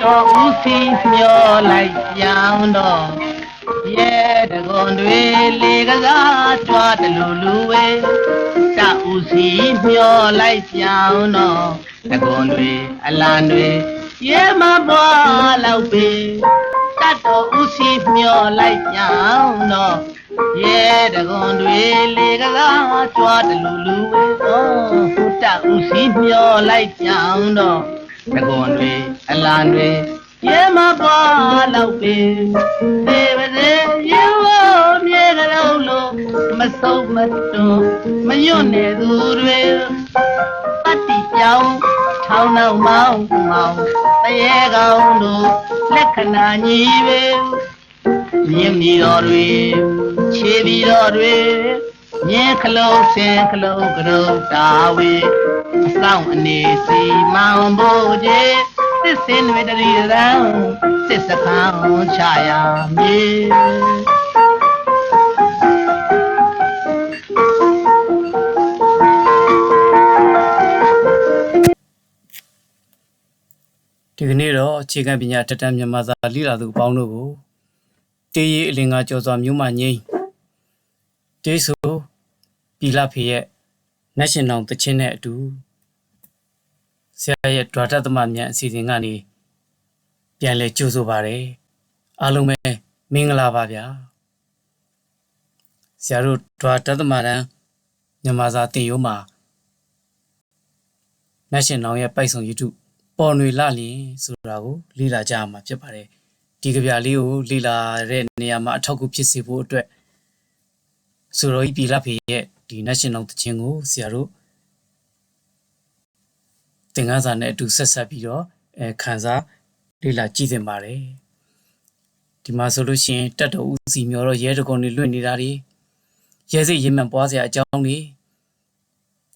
တော်ဦးစီမျောလိုက်ပြောင်းတော့ရဲတကွန်တွေလေကစားကြွားတလူလူဝဲတဦးစီမျောလိုက်ပြောင်းတော့တကွန်တွေအလံတွေရဲမပွားလောက်ပေတတော်ဦးစီမျောလိုက်ပြောင်းတော့ရဲတကွန်တွေလေကစားကြွားတလူလူဝဲတဦးစီမျောလိုက်ပြောင်းတော့တကွန်တွေအလံတွေရဲမပွားလောက်ပေသေပါစေရေဝမြေကလေးလို့မဆုံးမတွန်းမညွတ်နေသူတွေတတိပြောင်းထောင်းနောက်မောင်းတရေကောင်းတို့လက္ခဏာညီပဲမြင်းမီတော်တွေခြေပြီးတော်တွေမြင်းခလုံးဆင်းခလုံးကရုတာဝေအဆောင်အနေစီမောင်ဖို့ကြီးစစ်စင်တွေတရီရန်စစ်စခန်းချရမြေဒီကနေ့တော့အခြေခံပညာတက်တန်းမြန်မာစာလေ့လာသူအပေါင်းတို့ကိုတေးရီအလင်္ကာကျော်စွာမြို့မှငိမ့်တေးဆိုပြည်လာဖေရဲ့နတ်ရှင်တော်တခြင်းနဲ့အတူဆရာရဲ့ဒွါတသမမြန်အစီအစဉ်ကနေပြန်လဲကြိုဆိုပါတယ်အားလုံးပဲမင်္ဂလာပါဗျာဆရာတို့ဒွါတသမတန်းမြန်မာစာသင်ရိုးမှာနတ်ရှင်တော်ရဲ့ပိုက်ဆောင် YouTube ပေါ်ຫນွေလလျင်ဆိုတာကိုလေ့လာကြရမှာဖြစ်ပါတယ်ဒီကြပြလေးကိုလေ့လာတဲ့နေရာမှာအထောက်အကူဖြစ်စေဖို့အတွက်ဆိုတော့ပြည်လာဖေရဲ့ဒီနတ်ရှင်တော်တခြင်းကိုဆရာတို့သင်ခန်းစာနဲ့အတူဆက်ဆက်ပြီးတော့ခန်းစားလေ့လာကြည့်သင်ပါတယ်ဒီမှာဆိုလို့ရှိရင်တတ်တော်ဦးစီမျောတော့ရဲတကုံတွေလွင့်နေတာတွေရဲစိတ်ရင်မှန်ပွားစရာအကြောင်းတွေ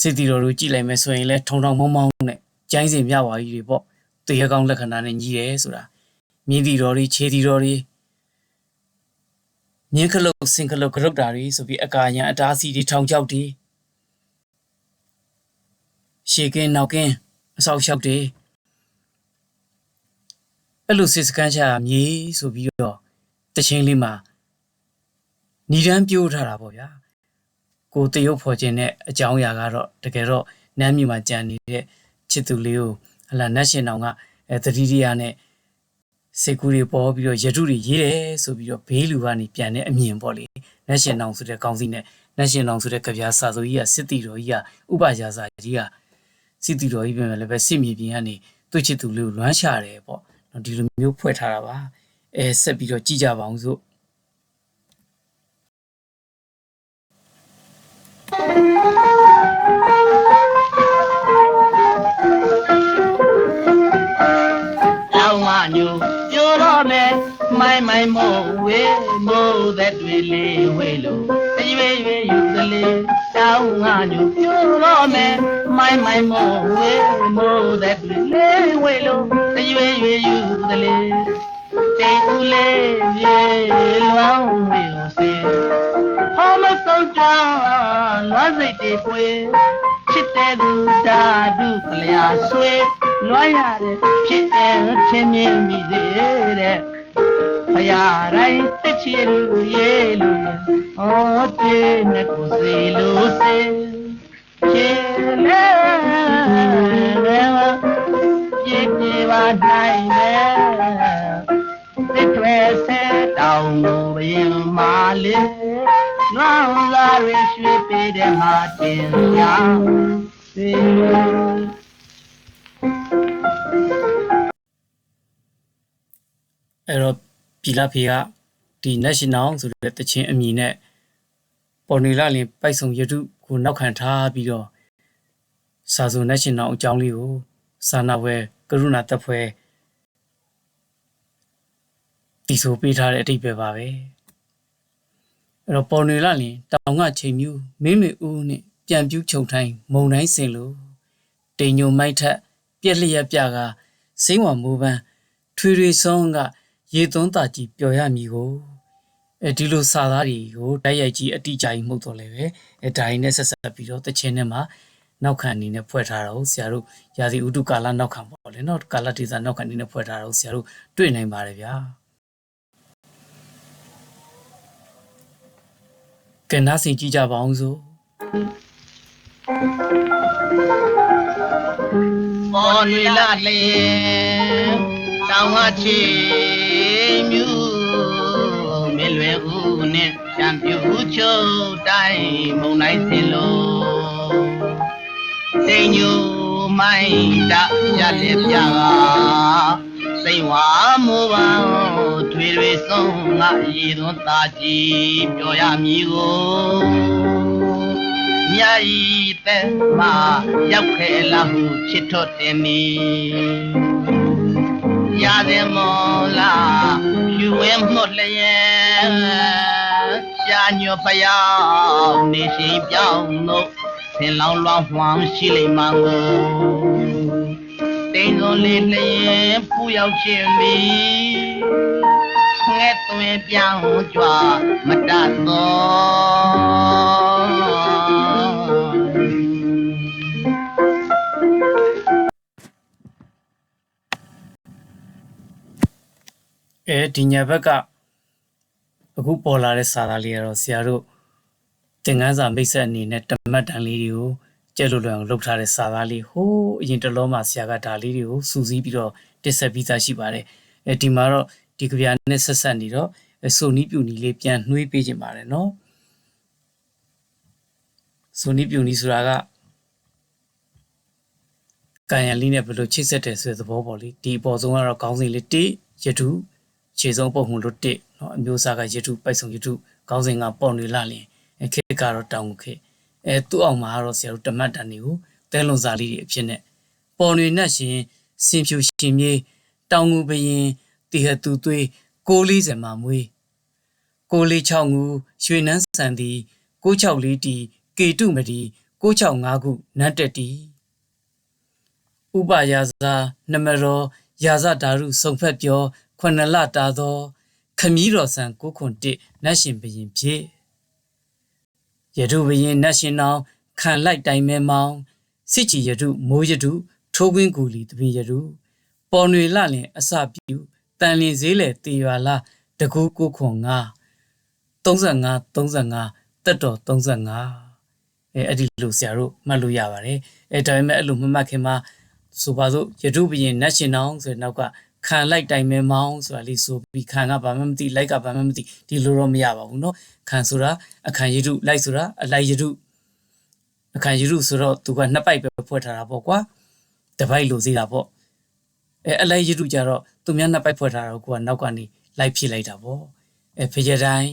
စစ်တီတော်တို့ကြည့်လိုက်မယ်ဆိုရင်လဲထုံထုံမောင်းမောင်းနဲ့ကျိုင်းစင်မြဝါကြီးတွေပေါ့တရေကောင်းလက္ခဏာနဲ့ညီတယ်ဆိုတာမြင်းတီတော်တွေခြေတီတော်တွေမြင်းခလုတ်စင်ခလုတ်ကရုတ်တာတွေဆိုပြီးအကာရန်အတားစီတွေထောင်ချောက်တွေရှေကင်းနောက်ကင်းအဆောက်ရှောက်တွေအဲ့လိုစစ်စကန်ချမြေဆိုပြီးတော့တချင်းလေးမှာညီတန်းပြိုးထားတာပေါ့ဗျာကိုတရုတ်ဖော်ခြင်းနဲ့အကြောင်းအရာကတော့တကယ်တော့နမ်းမြေမှာကြံနေတဲ့ချစ်သူလေးကိုဟလာနတ်ရှင်တော်ကသတိတရားနဲ့စိတ်ကူးတွေပေါ်ပြီးတော့ရတုတွေရေးတယ်ဆိုပြီးတော့ဘေးလူကနေပြန်တဲ့အမြင်ပေါ့လေနတ်ရှင်တော်ဆိုတဲ့ကောင်းစီနဲ့နတ်ရှင်တော်ဆိုတဲ့ကြပြားစာဆိုကြီးကစစ်တီတော်ကြီးကဥပရာစာကြီးကစစ်တီတော်ကြီးပြန်လည်းပဲစစ်မြေပြင်ကနေသူ့ချစ်သူလေးကိုလွမ်းရှာတယ်ပေါ့နော်ဒီလိုမျိုးဖွဲ့ထားတာပါဆက်ပြီးတော့ကြည့်ကြပါအောင်စို့ညိုပြောတော့မယ်မိုင်းမို့ဝေးမို့သက်တွေလေးဝေးလို့ရွေရွေယူကလေးတောင်းငါညိုပြောတော့မယ်မိုင်းမို့ဝေးမို့သက်တွေလေးဝေးလို့ရွေရွေယူကလေးတေဦးလေးပြေလွမ်းဝေးစေဟောမဆုံးကြလွမ်းစိတ်တွေပွေချစ်တဲ့သူဓာတုကလျာဆွေလွှမ်းရတဲ့ဖြစ်တဲ့ချင်းမြင်မိသေးတဲ့ဖရာတိုင်းတစ်ချီလူရေးလူဟောတဲ့နဲ့ကိုစီလူစေချေလဲပြေပြေပါနိုင်တယ်တစ်ထွဲဆဲတောင်းကိုရင်မာလေးလွမ်းလာရရွှေပေးတဲ့မှာတင်ရစေအဲ့တော့ပြည်လာဖေကဒီနတ်ရှင်တော်ဆိုတဲ့တခြင်းအမည်နဲ့ပေါ်နေလာလင်ပိုက်ဆုံရတုကိုနောက်ခံထားပြီးတော့စာစုံနတ်ရှင်တော်အကြောင်းလေးကိုစာနာဝဲကရုဏာတပ်ဖွဲ့တီဆိုပေးထားတဲ့အတိတ်ပဲပါပဲအဲ့တော့ပေါ်နေလာလင်တောင်ကချိန်မြူးမင်းမေဦးနဲ့ပြန်ပြူးခြုံထိုင်းမုံတိုင်းစင်လို့တိမ်ညိုမိုက်ထက်ပြက်လျက်ပြကစိမ့်ဝမိုးပန်းထွေထွေဆုံးကရေသွန်းတာကြီးပျော်ရမည်ကိုဒီလိုစာသားတွေကိုတိုက်ရိုက်ကြီးအတိအကျကြီးမှုတ်တော်လဲပဲဒါရင်းနဲ့ဆက်ဆက်ပြီးတော့တခြင်းနဲ့မှာနောက်ခံအနေနဲ့ဖွဲ့ထားတော့ဆရာတို့ရာသီဥတုကာလနောက်ခံပေါ့ ပေါ့လေနော်ကာလဒေသနောက်ကနေနဲ့ဖွဲ့ထားတော့ဆရာတို့တွေ့နိုင်ပါတယ်ဗျာကဲနားဆင်ကြည့်ကြပါအောင်စို့ပေါ်နွေလာလေတောင်ဝချီမြူမေလွယ်ဦးနဲ့ချမ်းပြူချိုတိုင်းမုံနိုင်စင်လို့စိန်ညူမိုင်းတာရလေပြာစိတ်ဝါမောပါထွေတွေဆုံးငါရည်သွန်းသာကြည်ပြောရမည်ကိုမြာဤတဲ့မရောက်ခဲလာဟုချစ်တော်တင်နီရတဲ့မောလာယူဝဲမော့လျက်ရှာညွဖယောင်းနေရှိပြောင်းတို့ဆင်လောင်းလွှမ်းမှန်းရှိလိမ့်မှန်ကိုတိန်စုံလေးလျက်ပူရောက်ခြင်းမီငဲ့သွင်းပြောင်းကြွမတတ်တော့ဒီညာဘက်ကအခုပေါ်လာတဲ့စာသားလေးကတော့ဆရာတို့သင်ခန်းစာမိတ်ဆက်အနေနဲ့တမတ်တန်လေးတွေကိုကျဲလို့လွယ်အောင်လုပ်ထားတဲ့စာသားလေးဟိုးအရင်တလုံးမှာဆရာကဒါလေးတွေကိုစူးစီးပြီးတော့တင်ဆက်ပြီးသားရှိပါတယ်ဒီမှာတော့ဒီကြပြနဲ့ဆက်ဆက်နေတော့ဆိုနီးပြူနီးလေးပြန်နှွေးပေးခြင်းပါတယ်နော်ဆိုနီးပြူနီးဆိုတာကကံရလေးနဲ့ဘယ်လိုချိတ်ဆက်တယ်ဆိုတဲ့သဘောပေါ့လေဒီအပေါ်ဆုံးကတော့ခေါင်းစဉ်လေးတိရတုခြေဆုံးပုံမှုလို့တစ်เนาะအမျိုးအစားကရတုပိုက်ဆုံးရတုခေါင်းစဉ်ကပေါ်နေလာလင်ခေကတော့တောင်ခေသူ့အောင်မှာကတော့ဆရာတို့တမတ်တန်တွေကိုတဲလွန်စာလေးတွေအဖြစ်နဲ့ပေါ်နေနဲ့ရှင်စင်ဖြူရှင်မြေတောင်ငူဘရင်တီဟတူသွေး640မှာမွေး646ငူရွှေနန်းစံသည်664တီကေတုမတီ665ခုနတ်တက်တီဥပယာဇာနမရောယာဇဓာရုစုံဖက်ပြော9လတာသောခမည်းတော်ဆန်901နတ်ရှင်ဘရင်ဖြစ်ယတုဘရင်နတ်ရှင်နောင်ခံလိုက်တိုင်မဲမောင်စစ်ချီယတုမိုးယတုထိုးကွင်းကူလီတပင်ယတုပေါ်နွေလလင်အစပြုတန်လင်ဈေးလေတေရွာလာတကူ905 35တက်တော်35အဲ့ဒီလိုဆရာတို့မှတ်လို့ရပါတယ်ဒါပေမဲ့အဲ့လိုမမှတ်ခင်မှာဆိုပါစို့ယတုဘရင်နတ်ရှင်နောင်ဆိုတဲ့နောက်ကခံလိုက်တိုင်မဲမောင်းဆိုတာလေးဆိုပြီးခံကဘာမှမသိလိုက်ကဘာမှမသိဒီလိုတော့မရပါဘူးเนาะခံဆိုတာအခန့်ရတုလိုက်ဆိုတာအလိုက်ရတုအခန့်ရတုဆိုတော့သူကနှစ်ပိုက်ပဲဖွဲ့ထားတာပေါ့ကွာတစ်ပိုက်လိုသေးတာပေါ့အလိုက်ရတုကြတော့သူများနှစ်ပိုက်ဖွဲ့ထားတော့ကိုကနောက်ကနေလိုက်ဖြစ်လိုက်တာပေါ့ဖေရတိုင်း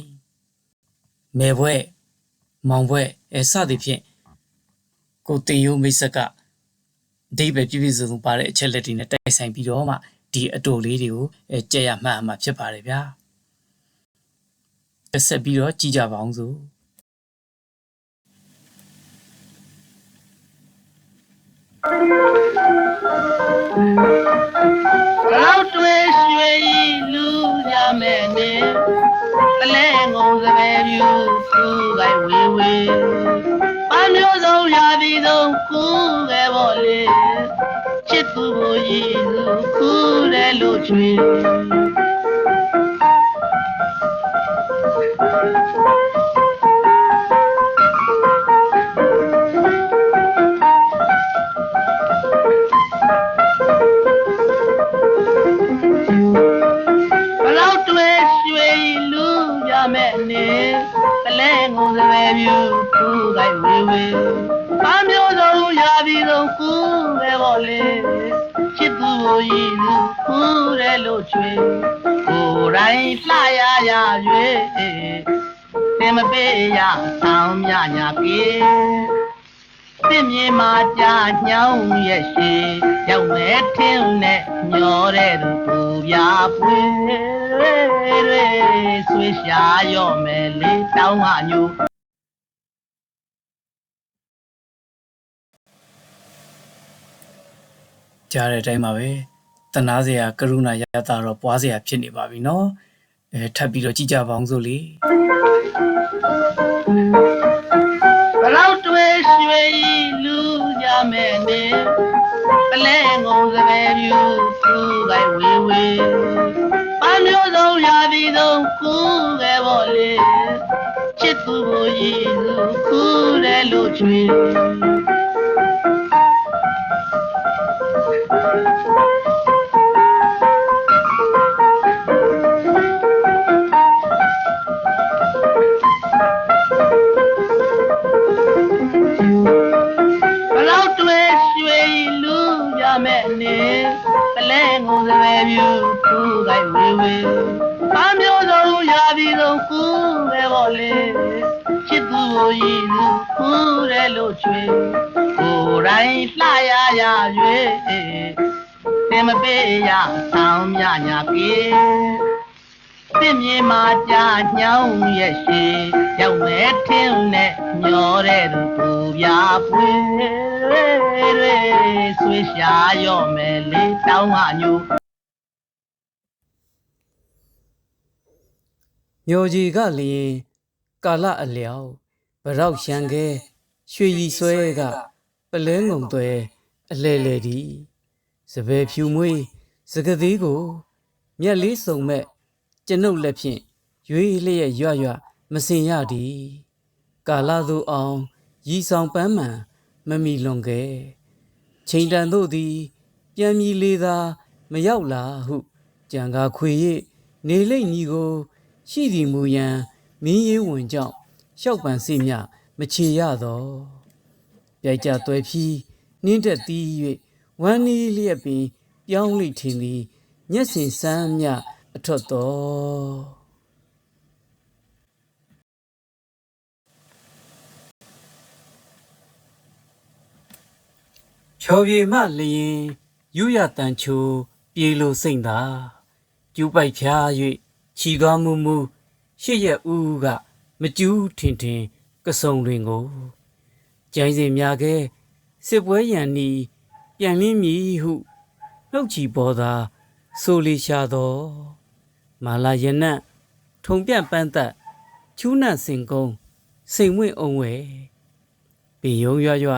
မဲဘွဲမောင်ဘွဲစသည်ဖြင့်ကိုတင်ယိုမိတ်ဆက်ကအဓိပ္ပာယ်ပြည့်ပြည့်စုံစုံပါတဲ့အချက်လက်တွေနဲ့တိုက်ဆိုင်ပြီးတော့မှဒီအတူလေးတွေကိုကြက်ရမှတ်အမှဖြစ်ပါတယ်ဗျာဆက်ပြီးတော့ကြည့်ကြပါအောင်စို့လောက်တွေရွှေလူရမယ်နဲ့တလဲငုံစပယ်ပြူသူကိုင်ဝေဝေအမျိုးဆုံးရာသီဆုံးကူခဲ့ပေါ်လေချစ်သူကိုရည်သူကူတယ်လို့ချွေကလဲငုံစပယ်ပြူသူကိုင်ဝေဝေအမျိုးဆုံးရာသီဆုံးကူခဲ့ပေါ်လေချစ်သူကိုရည်သူကူတယ်လို့ချွေကိုယ်တိုင်လှရရ၍တင်မပေးရဆောင်မြညာပြေပြင်းမြေမှာကြာညောင်းရဲ့ရှိရောက်မဲ့ထင်းနဲ့မျောတဲ့သူပူပြပွေဆွေရှာရော့မယ်လေတောင်းဟာညူကြားတဲ့အတိုင်းပါပဲတနာစရာကရုဏာရတာတော့ပွားစရာဖြစ်နေပါပြီเนาะထပ်ပြီးတော့ကြည့်ကြပါအောင်စို့လေဘလောက်တွေရွှေလူကြမယ်နဲ့ပလဲငုံစပယ်ပြူ ကိုယ်ဝေဝေပန်းမျိုးစုံရာသီဆုံးကူးခဲ့ပါလေချစ်သူကိုရည်သူကူးတယ်လို့ချွေမဲ့နေကလဲငုံစပယ်ပြူကူကိုက်ဝေဝေပန်းမျိုးစုံရာပြီးဆုံးကူပဲပေါ့လေချစ်သူကိုရည်သူကူတယ်လို့ချွေကိုယ်တိုင်းလှရရ၍တင်မပေးရဆောင်မြညာပြေပြင်းမြေမှာကြာညောင်းရဲ့ရှိရောက်မဲ့ထင်းနဲ့မျောတဲ့သူကိုပြပွေဆွေရှာရော့မယ်လေးတောင်းဟာညိုမျိုးကြီးကလျင်ကာလအလျောက်ဗရောက်ရှံခဲရွှေရီဆွဲကပလဲငုံသွဲအလဲလဲဒီစပယ်ဖြူမွေးစကသေးကိုမျက်လေးစုံမဲ့ကျွန်ုပ်လက်ဖြင့်ရွေးလျက်ရွရွမစင်ရသည်ကာလသို့အောင်ရီဆောင်ပန်းမှန်မမီလွန်ခဲ့ချိန်တန်တို့သည်ပြန်မီလေသာမရောက်လာဟုကြံကာခွေ၍နေလိမ့်ညီကိုရှိသည်မူရန်မင်းရေးဝင်ကြောင့်ရှောက်ပန်စီမြမချေရတော့ပြိုက်ကြသွဲဖြီးနှင်းတက်သည်၍ဝမ်းနီးလျက်ပင်ပြောင်းလိထင်သည်မျက်စင်စမ်းမြအထွတ်တော်ဖြောပြေမှလျင်ယူရတန်ချိုပြေလိုစိမ့်သာကျူးပိုက်ဖြား၍ခြီသွားမှုမှုရှစ်ရက်ဦးကမကျူးထင်ထင်ကစုံတွင်ကိုကျိုင်းစင်များကဲစစ်ပွဲရန်နီပြန်လင်းမည်ဟုနှုတ်ချီပေါ်သာဆိုလီရှာသောမာလာရနတ်ထုံပြန့်ပန်းသက်ချူးနတ်စင်ကုန်းစိန်ဝင့်အောင်ဝဲပင်ယုံရွရွ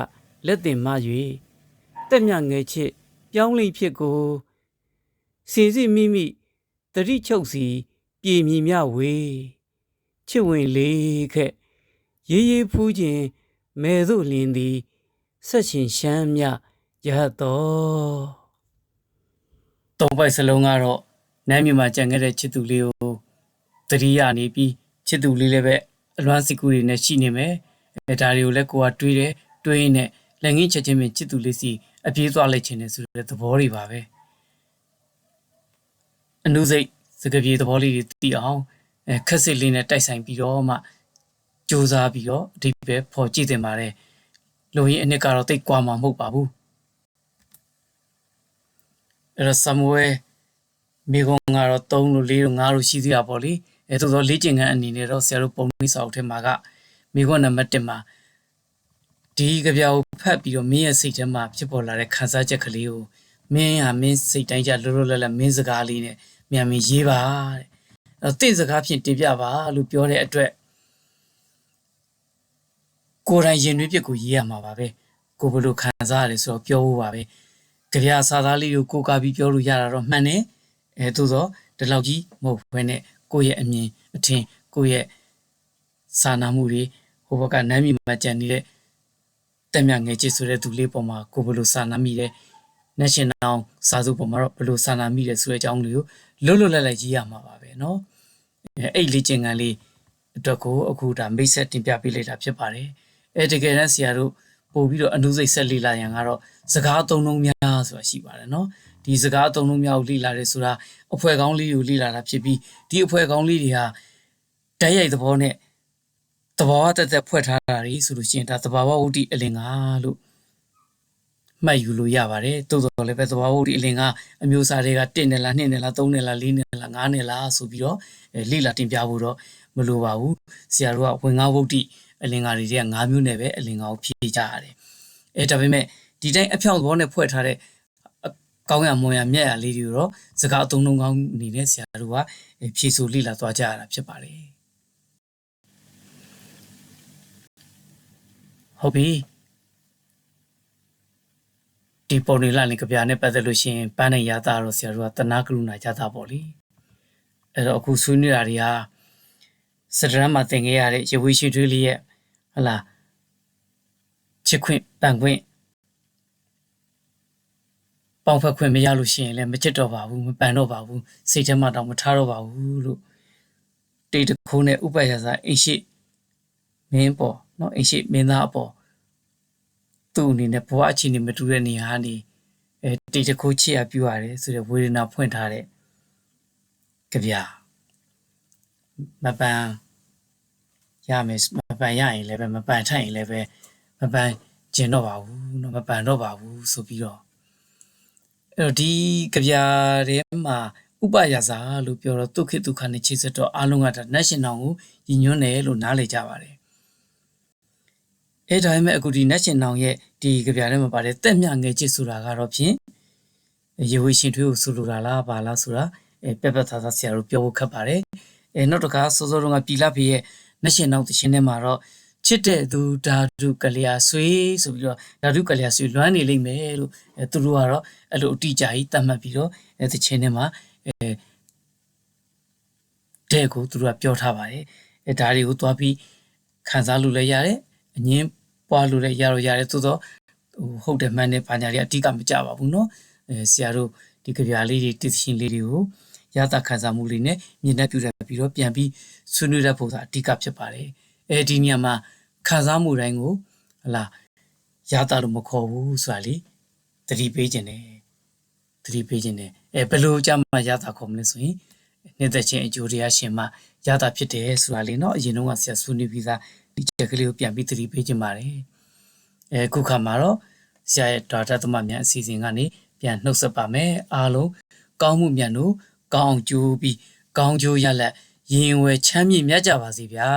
လက်တင်မ၍တက်မြငယ်ချစ်ပြောင်းလိမ့်ဖြစ်ကိုစင်စစ်မိမိတတိချုပ်စီပြေမြည်မြဝေချစ်ဝင်လေးခက်ရေးရေးဖူးခြင်းမဲတို့လင်းသည်ဆက်ရှင်ရှမ်းမြရတော့သုံးပိုက်စလုံးကတော့နမ်းမြမှာကြံခဲ့တဲ့ချစ်သူလေးကိုတတိယနေပြီးချစ်သူလေးလည်းပဲအလွမ်းစီကူတွေနဲ့ရှိနေမယ်ဒါတွေကိုလည်းကိုကတွေးတယ်တွေးနေလက်ငင်းချက်ချင်းပဲချစ်သူလေးစီအပြေးသွားလိုက်ခြင်းနဲ့ဆိုတဲ့သဘောတွေပါပဲအနုစိတ်စကားပြေသဘောလေးတွေသိအောင်ခက်စစ်လေးနဲ့တိုက်ဆိုင်ပြီးတော့မှစူးစမ်းပြီးတော့အဓိပ္ပာယ်ဖော်ကြည့်တင်ပါတယ်လူရင်းအနှစ်ကတော့တိတ်ကွာမှာမဟုတ်ပါဘူးအဲ့တော့ဆမ်မွဲမိကုံကတော့3လို့4လို့5လို့ရှိသေးတာပေါ့လေသို့သောလေ့ကျင့်ခန်းအနေနဲ့တော့ဆရာတို့ပုံနှိပ်စာအုပ်ထဲမှာကမိကုံနံပါတ်1မှာဒီကြပြကိုဖတ်ပြီးတော့မင်းရဲ့စိတ်ထဲမှာဖြစ်ပေါ်လာတဲ့ခံစားချက်ကလေးကိုမင်းဟာမင်းစိတ်တိုင်းကြလောလောလတ်လတ်မင်းစကားလေးနဲ့မြန်မြန်ရေးပါတဲ့အဲ့တင့်စကားဖြင့်တင်ပြပါလို့ပြောတဲ့အတွက်ကိုယ်တိုင်ရင်သွေးပြစ်ကိုရေးရမှာပါပဲကိုဘယ်လိုခံစားရတယ်ဆိုတော့ပြောဖို့ပါပဲကြပြစာသားလေးကိုကိုကာပြီးပြောလို့ရတာတော့မှန်တယ်သို့သောဒီလောက်ကြီးမဟုတ်ဘဲနဲ့ကိုယ့်ရဲ့အမြင်အထင်ကိုယ့်ရဲ့စာနာမှုတွေဟိုဘက်ကနမ်းမြမှာကြံနေတဲ့တက်မြငယ်ချစ်ဆိုတဲ့သူလေးပေါ်မှာကိုဘယ်လိုစာနာမိလဲ national စာစုပေါ်မှာတော့ဘယ်လိုစာနာမိလဲဆိုတဲ့အကြောင်းလေးကိုလွတ်လွတ်လပ်လပ်ရေးရမှာပါပဲเนาะအဲ့လေ့ကျင့်ခန်းလေးအတွက်ကိုအခုဒါမိတ်ဆက်တင်ပြပေးလိုက်တာဖြစ်ပါတယ်တကယ်တမ်းဆရာတို့ပို့ပြီးတော့အနုစိတ်ဆက်လေ့လာရန်ကတော့စကားအသုံးလုံးများဆိုတာရှိပါတယ်เนาะဒီစကားအသုံးလုံးများကိုလေ့လာတယ်ဆိုတာအဖွဲ့ကောင်းလေးကိုလေ့လာတာဖြစ်ပြီးဒီအဖွဲ့ကောင်းလေးတွေဟာဓာတ်ရိုက်သဘောနဲ့သဘာဝတက်တက်ဖွဲ့ထားတာတွေဆိုလို့ရှိရင်ဒါသဘာဝဝတ္တိအလင်္ကာလို့မှတ်ယူလို့ရပါတယ်တိုးတော်လည်းပဲသဘာဝဝတ္တိအလင်္ကာအမျိုးအစားတွေက1နယ်လား2နယ်လား3နယ်လား4နယ်လား5နယ်လားဆိုပြီးတော့လေ့လာတင်ပြဖို့တော့မလိုပါဘူးဆရာတို့ကဝင်ငါးဝတ္တိအလင်္ကာတွေက5မျိုးနဲ့ပဲအလင်္ကာကိုဖြည့်ကြရတယ်ဒါပေမဲ့ဒီတိုင်းအဖြောင့်သဘောနဲ့ဖွဲ့ထားတဲ့ကောင်းရမွန်ရမြတ်ရလေးတွေကိုတော့စကားအသုံးလုံးကောင်းအနေနဲ့ဆရာတို့ကဖြည့်ဆိုလေ့လာသွားကြရတာဖြစ်ပါတယ်ဟုတ်ပြီ ဒီပုံနေလာနေကြပြနဲ့ပတ်သက်လို့ရှိရင်ပန်းနိုင်ရတာတော့ဆရာတို့ကတနာကရုဏာကြတာပေါ့လေအဲ့တော့အခုဆွေးနွေးတာတွေကစတရမ်းမှာသင်ခဲ့ရတဲ့ရဝေရှိတွေးလေးရဲ့ဟလာချစ်ခွင့်ပန်ခွင့်ပေါင်းဖက်ခွင့်မရလို့ရှိရင်လည်းမချစ်တော့ပါဘူးမပန်တော့ပါဘူးစိတ်ထဲမှာတော့မထားတော့ပါဘူးလို့တေတခိုးနဲ့ဥပယစာအိရှိမင်းပေါ်เนาะအိရှိမင်းသားအပေါ်သူ့အနေနဲ့ဘဝအခြေအနေမတူတဲ့နေရာကနေတေတခိုးချစ်ရပြရတယ်ဆိုတဲ့ဝေဒနာဖွင့်ထားတဲ့ကြပြမပန်ရမယ်မပန်ရရင်လည်းပဲမပန်ထိုက်ရင်လည်းပဲမပန်ကျင်တော့ပါဘူးเนาะမပန်တော့ပါဘူးဆိုပြီးတော့အဲ့တော့ဒီကြပြထဲမှာဥပယစာလို့ပြောတော့ဒုက္ခဒုက္ခနဲ့ချိတ်ဆက်တော့အားလုံးကဒါနတ်ရှင်တော်ကိုရည်ညွှန်းတယ်လို့နားလည်ကြပါတယ်အဲ့ဒါပေမဲ့အခုဒီနတ်ရှင်တော်ရဲ့ဒီကြပြထဲမှာပါတယ်တက်မြငယ်ချစ်ဆိုတာကတော့ဖြင့်ရေဝေရှင်ထွေးကိုဆိုလိုတာလားဘာလားဆိုတာပြက်ပြက်သားသားဆရာတို့ပြောဖို့ခက်ပါတယ်နောက်တစ်ခါစောစောတုန်းကပြည်လာဖေရဲ့နတ်ရှင်တော်တခြင်းထဲမှာတော့ချစ်တဲ့သူဓာတုကလျာဆွေဆိုပြီးတော့ဓာတုကလျာဆွေလွမ်းနေလိမ့်မယ်လို့သူတို့ကတော့အဲ့လိုအတိအကျကြီးသတ်မှတ်ပြီးတော့တခြင်းထဲမှာတဲ့ကိုသူတို့ကပြောထားပါတယ်ဒါတွေကိုသွားပြီးခန်းစားလို့လည်းရတယ်အငင်းပွားလို့လည်းရတော့ရတယ်သို့တော့ဟုတ်တယ်မှန်တယ်ဘာညာတွေအတိအကမကြပါဘူးเนาะဆရာတို့ဒီကြပြလေးတွေတည်ရှင်လေးတွေကိုရတာခန်းစားမှုလေးနဲ့မြင်တတ်ပြတတ်ပြီးတော့ပြန်ပြီးဆွေးနွေးတတ်ဖို့သာအဓိကဖြစ်ပါတယ်ဒီနေရာမှာခန်းစားမှုတိုင်းကိုဟလာရတာလို့မခေါ်ဘူးဆိုတာလေသတိပေးခြင်းတယ်ဘယ်လိုကြမှာရတာခေါ်မလဲဆိုရင်နှစ်သက်ချင်းအကျိုးတရားရှင်မှာရတာဖြစ်တယ်ဆိုတာလေเนาะအရင်တုန်းကဆရာဆွေးနွေးပြီးသားဒီချက်ကလေးကိုပြန်ပြီးသတိပေးခြင်းပါတယ်ခုခါမှာတော့ဆရာရဲ့ဒါတာသမများအစီအစဉ်ကနေပြန်နှုတ်ဆက်ပါမယ်အားလုံးကောင်းမှုမြတ်တို့ကောင်းအောင်ကြိုးပြီးကောင်းကျိုးရလက်ရင်ဝယ်ချမ်းမြေ့မြတ်ကြပါစေဗျာ